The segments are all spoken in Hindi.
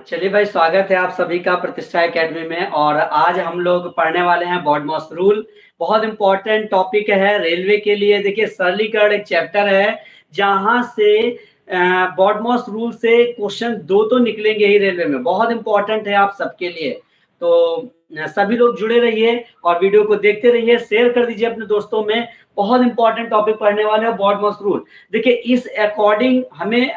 चलिए भाई, स्वागत है आप सभी का प्रतिष्ठा एकेडमी में। और आज हम लोग पढ़ने वाले हैं बॉडमॉस रूल। बहुत इंपॉर्टेंट टॉपिक है रेलवे के लिए। देखिए, सरलीकरण एक चैप्टर है जहां से बॉडमॉस रूल से क्वेश्चन दो तो निकलेंगे ही रेलवे में। बहुत इंपॉर्टेंट है आप सबके लिए। तो सभी लोग जुड़े रहिए और वीडियो को देखते रहिए, शेयर कर दीजिए अपने दोस्तों में। बहुत इंपॉर्टेंट टॉपिक पढ़ने वाले हैं बॉडमॉस रूल। देखिए, इस अकॉर्डिंग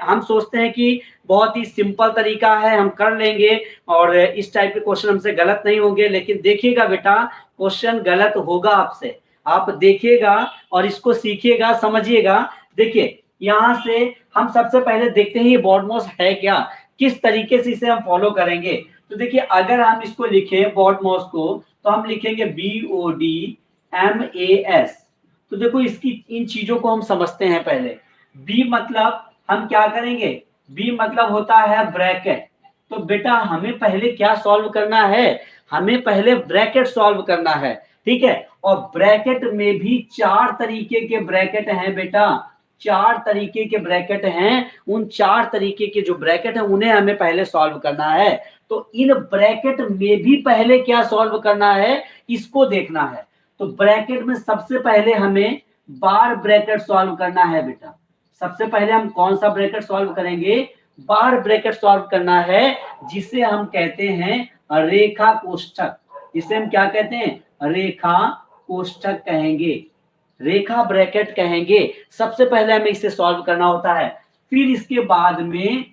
हम सोचते हैं कि बहुत ही सिंपल तरीका है, हम कर लेंगे और इस टाइप के क्वेश्चन हमसे गलत नहीं होंगे। लेकिन देखिएगा बेटा, क्वेश्चन गलत होगा आपसे। आप देखिएगा और इसको सीखिएगा, समझिएगा। देखिए, यहाँ से हम सबसे पहले देखते हैं ये बॉडमॉस है क्या, किस तरीके से इसे हम फॉलो करेंगे। तो देखिए, अगर हम इसको लिखें बॉडमॉस को, तो हम लिखेंगे BODMAS। तो देखो, इसकी इन चीजों को हम समझते हैं पहले। बी मतलब हम क्या करेंगे, बी मतलब होता है ब्रैकेट। तो बेटा, हमें पहले क्या सॉल्व करना है, हमें पहले ब्रैकेट सॉल्व करना है। ठीक है, और ब्रैकेट में भी चार तरीके के ब्रैकेट हैं बेटा, चार तरीके के ब्रैकेट हैं। उन चार तरीके के जो ब्रैकेट हैं उन्हें हमें पहले सॉल्व करना है। तो इन ब्रैकेट में भी पहले क्या सॉल्व करना है, इसको देखना है। तो ब्रैकेट में सबसे पहले हमें बार ब्रैकेट सॉल्व करना है बेटा। सबसे पहले हम कौन सा ब्रैकेट सॉल्व करेंगे, बार ब्रैकेट सॉल्व करना है, जिसे हम कहते हैं रेखा कोष्ठक। जिसे हम क्या कहते हैं, रेखा कोष्ठक कहेंगे, रेखा ब्रैकेट कहेंगे। सबसे पहले हमें इसे सॉल्व करना होता है। फिर इसके बाद में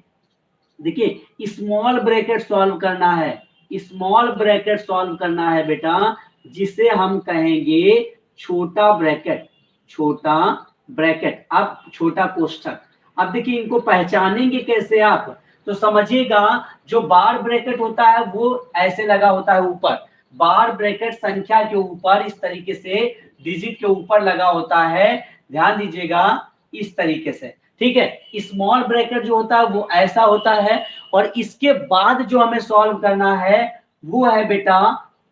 देखिए, स्मॉल ब्रैकेट सॉल्व करना है, स्मॉल ब्रैकेट सॉल्व करना है बेटा, जिसे हम कहेंगे छोटा ब्रैकेट, छोटा ब्रैकेट। अब छोटा कोष्ठक। अब देखिए, इनको पहचानेंगे कैसे आप, तो समझिएगा। जो बार ब्रैकेट होता है वो ऐसे लगा होता है ऊपर, बार ब्रैकेट संख्या के ऊपर इस तरीके से डिजिट के ऊपर लगा होता है। ध्यान दीजिएगा, इस तरीके से। ठीक है, स्मॉल ब्रैकेट जो होता है वो ऐसा होता है। और इसके बाद जो हमें सॉल्व करना है वो है बेटा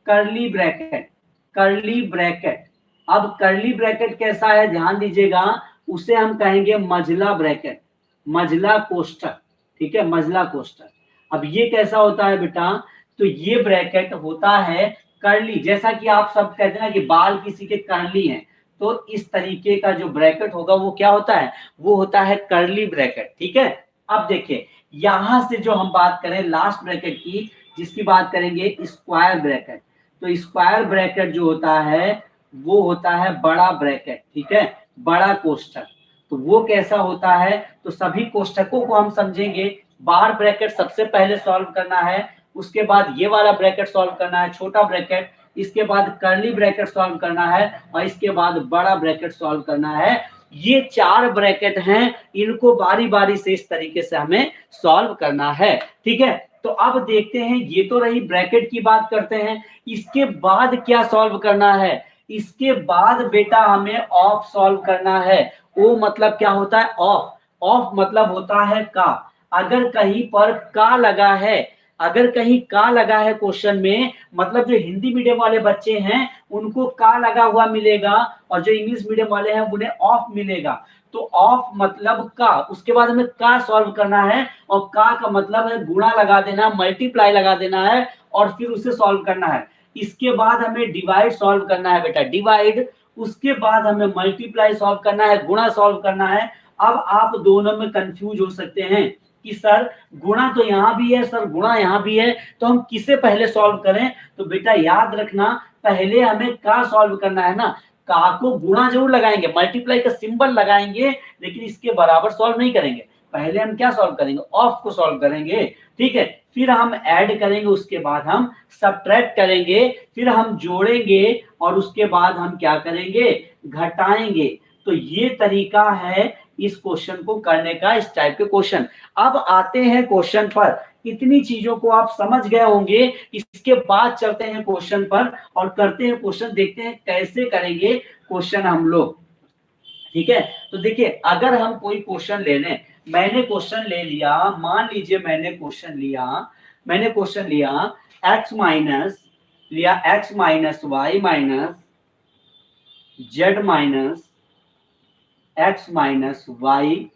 कर्ली ब्रैकेट, कर्ली ब्रैकेट। अब कर्ली ब्रैकेट कैसा है, ध्यान दीजिएगा, उसे हम कहेंगे मझला ब्रैकेट, मझला कोष्ठक। ठीक है, मझला कोष्ठक। अब ये कैसा होता है बेटा, तो ये ब्रैकेट होता है कर्ली। जैसा कि आप सब कहते हैं ना कि बाल किसी के कर्ली हैं, तो इस तरीके का जो ब्रैकेट होगा वो क्या होता है, वो होता है कर्ली ब्रैकेट। ठीक है, अब देखिए, यहां से जो हम बात करें लास्ट ब्रैकेट की, जिसकी बात करेंगे स्क्वायर ब्रैकेट। तो स्क्वायर ब्रैकेट जो होता है वो होता है बड़ा ब्रैकेट। ठीक है, बड़ा कोष्ठक। तो वो कैसा होता है, तो सभी कोष्ठकों को हम समझेंगे। बार ब्रैकेट सबसे पहले सॉल्व करना है, उसके बाद ये वाला ब्रैकेट सॉल्व करना है, छोटा ब्रैकेट। इसके बाद कर्ली ब्रैकेट सॉल्व करना है और इसके बाद बड़ा ब्रैकेट सॉल्व करना है। ये चार ब्रैकेट हैं, इनको बारी बारी से इस तरीके से हमें सॉल्व करना है। ठीक है, तो अब देखते हैं, ये तो रही ब्रैकेट की बात करते हैं। इसके बाद क्या सॉल्व करना है, इसके बाद बेटा हमें ऑफ सॉल्व करना है। ओ मतलब क्या होता है, ऑफ। ऑफ मतलब होता है का। अगर कहीं पर का लगा है, अगर कहीं का लगा है क्वेश्चन में, मतलब जो हिंदी मीडियम वाले बच्चे हैं उनको का लगा हुआ मिलेगा, और जो इंग्लिश मीडियम वाले हैं उन्हें ऑफ मिलेगा। तो ऑफ मतलब का, उसके बाद हमें का सॉल्व करना है, और का मतलब है गुणा लगा देना, मल्टीप्लाई लगा देना है, और फिर उसे सॉल्व करना है। इसके बाद हमें डिवाइड सॉल्व करना है बेटा, डिवाइड। उसके बाद हमें मल्टीप्लाई सॉल्व करना है, गुणा सॉल्व करना है। अब आप दोनों में कंफ्यूज हो सकते हैं कि सर गुणा तो यहाँ भी है, सर गुणा यहाँ भी है, तो हम किसे पहले सॉल्व करें। तो बेटा याद रखना, पहले हमें का सॉल्व करना है ना। का को गुणा जरूर लगाएंगे, मल्टीप्लाई का सिंबल लगाएंगे, लेकिन इसके बराबर सॉल्व नहीं करेंगे। पहले हम क्या सॉल्व करेंगे, ऑफ को सॉल्व करेंगे। ठीक है, फिर हम ऐड करेंगे, उसके बाद हम सब्ट्रैक्ट करेंगे, फिर हम जोड़ेंगे, और उसके बाद हम क्या करेंगे, घटाएंगे। तो ये तरीका है इस क्वेश्चन को करने का, इस टाइप के क्वेश्चन। अब आते हैं क्वेश्चन पर। इतनी चीजों को आप समझ गए होंगे, इसके बाद चलते हैं क्वेश्चन पर और करते हैं क्वेश्चन, देखते हैं कैसे करेंगे क्वेश्चन हम लोग। ठीक है, तो देखिए, अगर हम कोई क्वेश्चन ले लें, मैंने क्वेश्चन ले लिया, मान लीजिए मैंने क्वेश्चन लिया x minus y minus z minus x minus y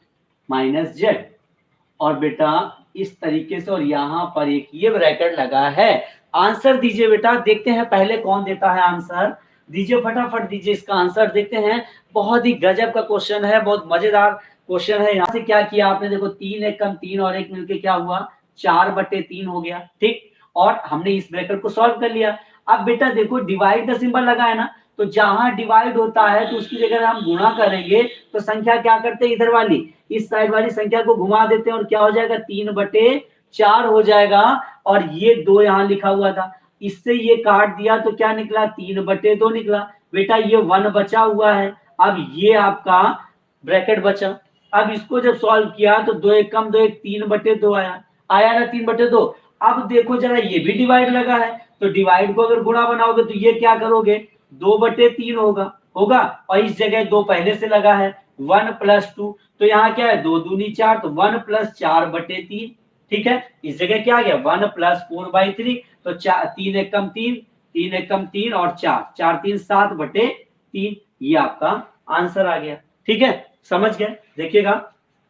minus z. और बेटा इस तरीके से और यहाँ पर एक ये ब्रैकेट लगा है। आंसर दीजिए बेटा, देखते हैं पहले कौन देता है आंसर, दीजिए फटाफट दीजिए इसका आंसर, देखते हैं। बहुत ही गजब का क्वेश्चन है, बहुत मजेदार क्वेश्चन है। यहाँ से क्या किया आपने, देखो 3 एक कम 3 और 1 मिलके क्या हुआ 4/3 हो गया, ठीक। और हमने इस ब्रैकेट को सॉल्व कर लिया। अब बेटा देखो डिवाइड का सिंबल लगा है ना, तो जहां डिवाइड होता है तो उसकी जगह हम गुणा करेंगे, तो संख्या क्या करते हैं, इधर वाली इस साइड वाली संख्या को घुमा देते हैं और क्या हो जाएगा 3/4 हो जाएगा। और ये 2 यहाँ लिखा हुआ था, इससे ये काट दिया तो क्या निकला 3/2 निकला। बेटा ये 1 बचा हुआ है, अब ये आपका ब्रैकेट बचा। अब इसको जब सॉल्व किया तो 2 एक कम 2 एक 3/2 आया ना 3/2। अब देखो जरा ये भी डिवाइड लगा है, तो डिवाइड को अगर गुणा बनाओगे तो ये क्या करोगे 2/3 होगा और इस जगह 2 पहले से लगा है 1 + 2, तो यहाँ क्या है 2 दूनी 4, तो 1 + 4/3, ठीक है। इस जगह क्या आ गया 1 + 4/3, तो 3 एक कम 3, 3 एक कम 3 और 4, 4 3 7/3, ये आपका आंसर आ गया, ठीक है। समझ गए, देखिएगा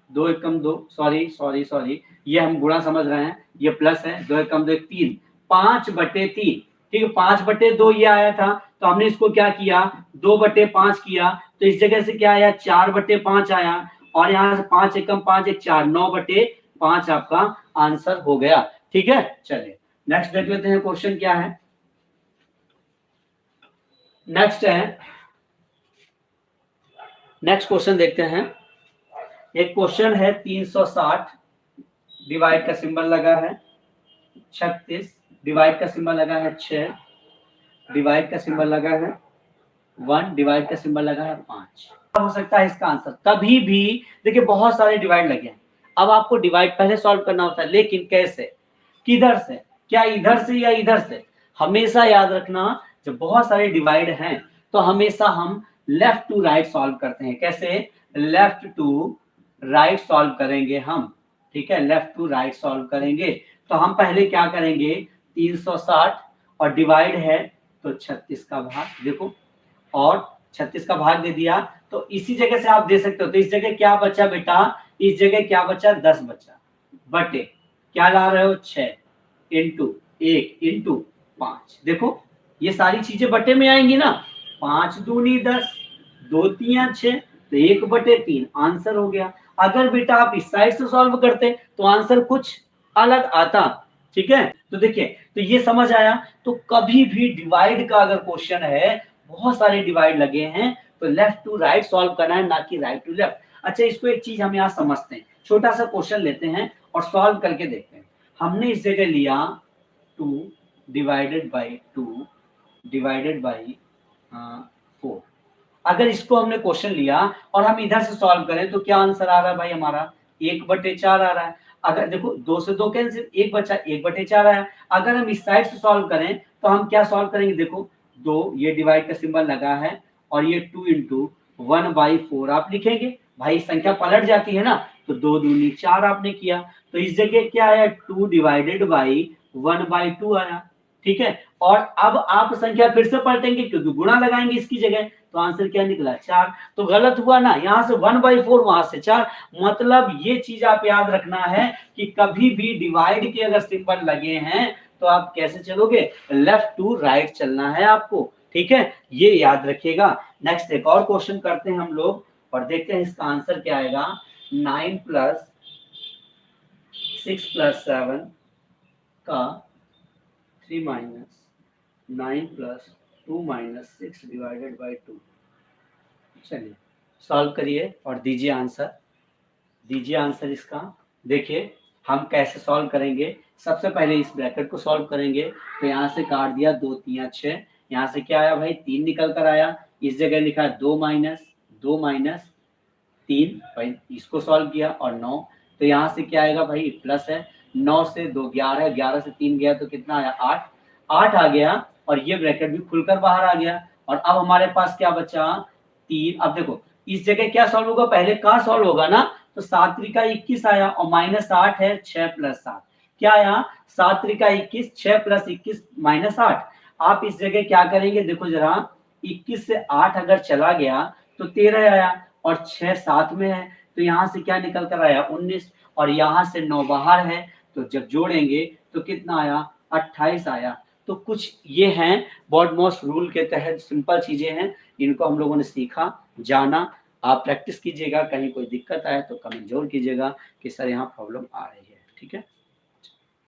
2 एक कम 2, सॉरी ये हम गुणा समझ रहे हैं, ये प्लस है, 2 एक कम 2 3, 5/3, ठीक है। 5/2 ये आया था, तो हमने इसको क्या किया 2/5 किया, तो इस जगह से क्या आया 4/5 आया, और यहाँ से 5 एक कम 5 एक 4, 9/5 आपका आंसर हो गया, ठीक है। चलिए नेक्स्ट देख लेते हैं क्वेश्चन क्या है। नेक्स्ट क्वेश्चन देखते हैं। एक क्वेश्चन है 360, डिवाइड का सिंबल लगा है 36, डिवाइड का सिंबल लगा है 6, डिवाइड का सिंबल लगा है 1, डिवाइड का सिंबल लगा है 5। हो सकता है इसका आंसर कभी भी, देखिए बहुत सारे डिवाइड लगे हैं, अब आपको डिवाइड पहले सॉल्व करना होता है, लेकिन कैसे, किधर से, क्या इधर से या इधर से। हमेशा याद रखना जब बहुत सारे डिवाइड हैं तो हमेशा हम लेफ्ट टू राइट सॉल्व करते हैं। कैसे, लेफ्ट टू राइट सॉल्व करेंगे हम, ठीक है, लेफ्ट टू राइट सॉल्व करेंगे। तो हम पहले क्या करेंगे 360 और डिवाइड है तो 36 का भाग, देखो और 36 का भाग दे दिया, तो इसी जगह से आप दे सकते हो। तो इस जगह क्या बचा बेटा, इस जगह क्या बचा 10 बचा, बटे क्या ला रहे हो 6 इंटू 1 इंटू 5, देखो ये सारी चीजें बटे में आएंगी ना, 5 दूनी 10, 2 3 6, तो 1/3 आंसर हो गया। अगर बेटा आप इस साइड से सॉल्व करते तो आंसर कुछ अलग आता, ठीक है। तो देखिए, तो ये समझ आया। तो कभी भी डिवाइड का अगर क्वेश्चन है, बहुत सारे डिवाइड लगे हैं, तो लेफ्ट टू राइट सॉल्व करना है, ना कि राइट टू लेफ्ट। अच्छा, इसको एक चीज हम यहाँ समझते हैं, छोटा सा क्वेश्चन लेते हैं और सॉल्व करके देखते हैं। हमने इस जगह लिया 2 डिवाइडेड बाई 2 डिवाइडेड बाई 4। अगर इसको हमने क्वेश्चन लिया और हम इधर से सॉल्व करें तो क्या आंसर आ रहा है भाई हमारा 1/4 आ रहा है। अगर देखो 2 से 2 कैंसिल, 1 बचा 1/4 आया। अगर हम इस साइड से सॉल्व करें तो हम क्या सॉल्व करेंगे, देखो 2 ये डिवाइड का सिंबल लगा है और ये 2 इंटू 1/4 आप लिखेंगे, भाई संख्या पलट जाती है ना, तो 2 दूनी 4 आपने किया, तो इस जगह क्या आया 2 डिवाइडेड बाई 1/2 आया, ठीक है। और अब आप संख्या फिर से पलटेंगे क्योंकि गुणा लगाएंगे इसकी जगह, तो आंसर क्या निकला 4। तो गलत हुआ ना, यहाँ से 1/4 वहां से 4। मतलब ये चीज आप याद रखना है कि कभी भी डिवाइड के अगर सिंबल लगे हैं तो आप कैसे चलोगे, लेफ्ट टू राइट चलना है आपको, ठीक है, ये याद रखिएगा। नेक्स्ट एक और क्वेश्चन करते हैं हम लोग और देखते हैं इसका आंसर क्या आएगा। 9 + 6 + 7 का 3 - 9 + 2 - 6 डिवाइडेड बाई 2। चलिए सॉल्व करिए और दीजिए आंसर इसका। देखिए हम कैसे सॉल्व करेंगे, सबसे पहले इस ब्रैकेट को सॉल्व करेंगे, तो यहाँ से काट दिया 2 3 6, यहाँ से क्या आया भाई 3 निकल कर आया, इस जगह लिखा 2 - 3, भाई इसको सॉल्व किया और 9, तो यहाँ से क्या आएगा भाई प्लस है, 9 से 2 11, 11 से 3 गया तो कितना आया 8 आ गया, और ये ब्रैकेट भी खुलकर बाहर आ गया। और अब हमारे पास क्या बचा 3। अब देखो इस जगह क्या सॉल्व होगा, पहले कहाँ सॉल्व होगा ना, तो 7 × 21 आया और -8 है 6 + 7, क्या आया 7 × 21, 6 + 21 -8। आप इस जगह क्या करेंगे, देखो जरा 21 से 8 अगर चला गया तो 13 आया और 6 साथ में है, तो यहाँ से क्या निकल कर आया 19। और यहाँ से 9 बाहर है, तो जब जोड़ेंगे तो कितना आया, 28 आया। तो कुछ ये हैं बॉडमॉस रूल के तहत सिंपल चीजें हैं, इनको हम लोगों ने सीखा, जाना। आप प्रैक्टिस कीजिएगा, कहीं कोई दिक्कत आए तो कमेंट जरूर कीजिएगा कि सर यहाँ प्रॉब्लम आ रही है। ठीक है।